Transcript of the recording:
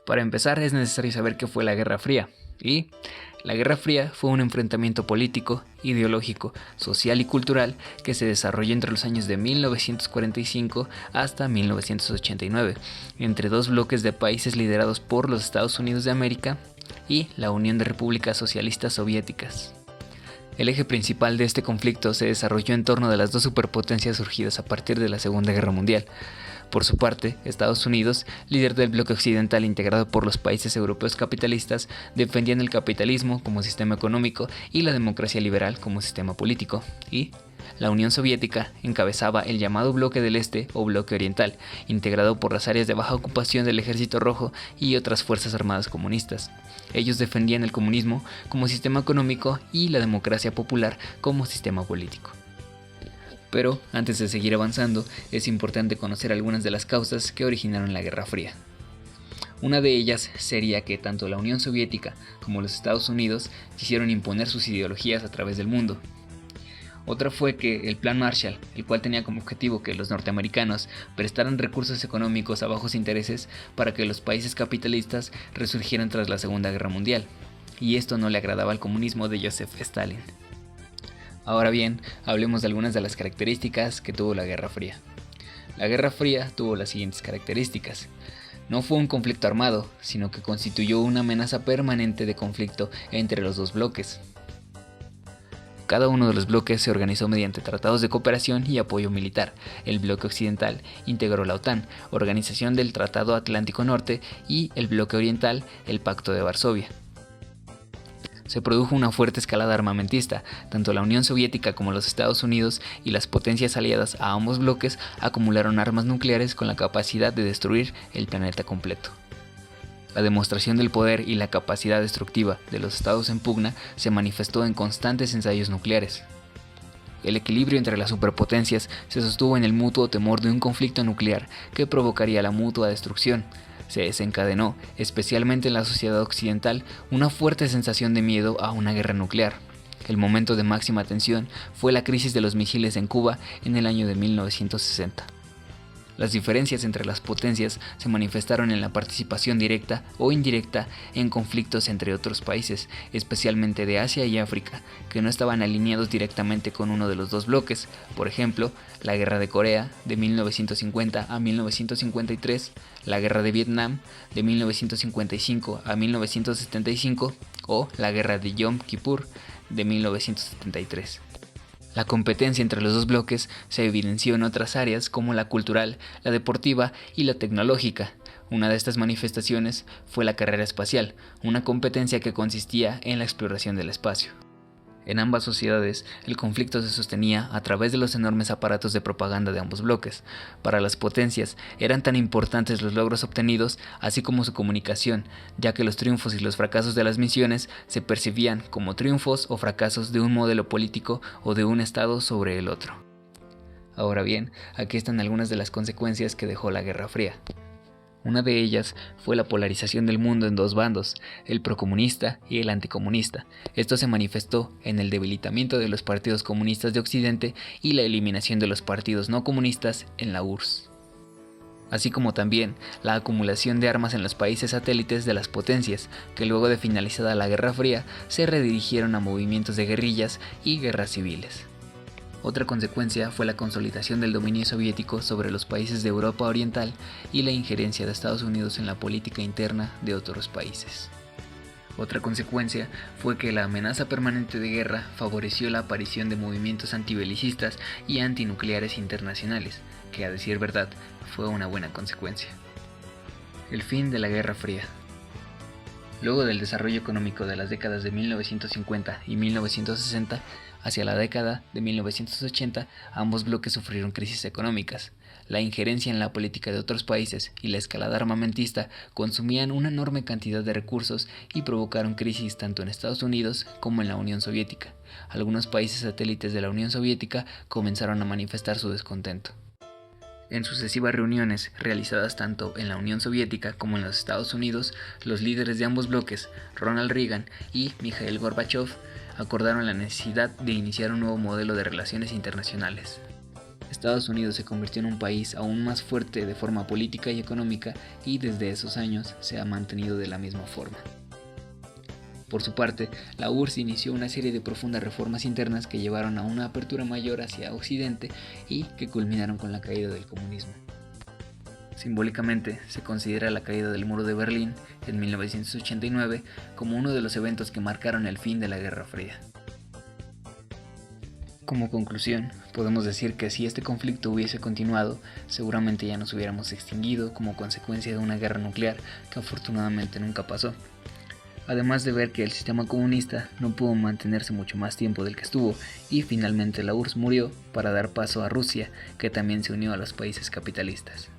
Para empezar, es necesario saber qué fue la Guerra Fría. Y la Guerra Fría fue un enfrentamiento político, ideológico, social y cultural que se desarrolló entre los años de 1945 hasta 1989, entre dos bloques de países liderados por los Estados Unidos de América y la Unión de Repúblicas Socialistas Soviéticas. El eje principal de este conflicto se desarrolló en torno de las dos superpotencias surgidas a partir de la Segunda Guerra Mundial. Por su parte, Estados Unidos, líder del bloque occidental integrado por los países europeos capitalistas, defendían el capitalismo como sistema económico y la democracia liberal como sistema político, y la Unión Soviética encabezaba el llamado Bloque del Este o Bloque Oriental, integrado por las áreas de baja ocupación del Ejército Rojo y otras fuerzas armadas comunistas. Ellos defendían el comunismo como sistema económico y la democracia popular como sistema político. Pero, antes de seguir avanzando, es importante conocer algunas de las causas que originaron la Guerra Fría. Una de ellas sería que tanto la Unión Soviética como los Estados Unidos quisieron imponer sus ideologías a través del mundo. Otra fue que el Plan Marshall, el cual tenía como objetivo que los norteamericanos prestaran recursos económicos a bajos intereses para que los países capitalistas resurgieran tras la Segunda Guerra Mundial, y esto no le agradaba al comunismo de Joseph Stalin. Ahora bien, hablemos de algunas de las características que tuvo la Guerra Fría. La Guerra Fría tuvo las siguientes características. No fue un conflicto armado, sino que constituyó una amenaza permanente de conflicto entre los dos bloques. Cada uno de los bloques se organizó mediante tratados de cooperación y apoyo militar. El bloque occidental integró la OTAN, Organización del Tratado Atlántico Norte, y el bloque oriental, el Pacto de Varsovia. Se produjo una fuerte escalada armamentista. Tanto la Unión Soviética como los Estados Unidos y las potencias aliadas a ambos bloques acumularon armas nucleares con la capacidad de destruir el planeta completo. La demostración del poder y la capacidad destructiva de los estados en pugna se manifestó en constantes ensayos nucleares. El equilibrio entre las superpotencias se sostuvo en el mutuo temor de un conflicto nuclear que provocaría la mutua destrucción. Se desencadenó, especialmente en la sociedad occidental, una fuerte sensación de miedo a una guerra nuclear. El momento de máxima tensión fue la crisis de los misiles en Cuba en el año de 1960. Las diferencias entre las potencias se manifestaron en la participación directa o indirecta en conflictos entre otros países, especialmente de Asia y África, que no estaban alineados directamente con uno de los dos bloques. Por ejemplo, la Guerra de Corea de 1950 a 1953, la Guerra de Vietnam de 1955 a 1975 o la Guerra de Yom Kippur de 1973. La competencia entre los dos bloques se evidenció en otras áreas como la cultural, la deportiva y la tecnológica. Una de estas manifestaciones fue la carrera espacial, una competencia que consistía en la exploración del espacio. En ambas sociedades, el conflicto se sostenía a través de los enormes aparatos de propaganda de ambos bloques. Para las potencias, eran tan importantes los logros obtenidos, así como su comunicación, ya que los triunfos y los fracasos de las misiones se percibían como triunfos o fracasos de un modelo político o de un estado sobre el otro. Ahora bien, aquí están algunas de las consecuencias que dejó la Guerra Fría. Una de ellas fue la polarización del mundo en dos bandos, el procomunista y el anticomunista. Esto se manifestó en el debilitamiento de los partidos comunistas de Occidente y la eliminación de los partidos no comunistas en la URSS. Así como también la acumulación de armas en los países satélites de las potencias, que luego de finalizada la Guerra Fría se redirigieron a movimientos de guerrillas y guerras civiles. Otra consecuencia fue la consolidación del dominio soviético sobre los países de Europa Oriental y la injerencia de Estados Unidos en la política interna de otros países. Otra consecuencia fue que la amenaza permanente de guerra favoreció la aparición de movimientos antibelicistas y antinucleares internacionales, que a decir verdad fue una buena consecuencia. El fin de la Guerra Fría. Luego del desarrollo económico de las décadas de 1950 y 1960, hacia la década de 1980, ambos bloques sufrieron crisis económicas. La injerencia en la política de otros países y la escalada armamentista consumían una enorme cantidad de recursos y provocaron crisis tanto en Estados Unidos como en la Unión Soviética. Algunos países satélites de la Unión Soviética comenzaron a manifestar su descontento. En sucesivas reuniones realizadas tanto en la Unión Soviética como en los Estados Unidos, los líderes de ambos bloques, Ronald Reagan y Mikhail Gorbachev, acordaron la necesidad de iniciar un nuevo modelo de relaciones internacionales. Estados Unidos se convirtió en un país aún más fuerte de forma política y económica, y desde esos años se ha mantenido de la misma forma. Por su parte, la URSS inició una serie de profundas reformas internas que llevaron a una apertura mayor hacia Occidente y que culminaron con la caída del comunismo. Simbólicamente, se considera la caída del Muro de Berlín en 1989 como uno de los eventos que marcaron el fin de la Guerra Fría. Como conclusión, podemos decir que si este conflicto hubiese continuado, seguramente ya nos hubiéramos extinguido como consecuencia de una guerra nuclear que afortunadamente nunca pasó. Además de ver que el sistema comunista no pudo mantenerse mucho más tiempo del que estuvo, y finalmente la URSS murió para dar paso a Rusia, que también se unió a los países capitalistas.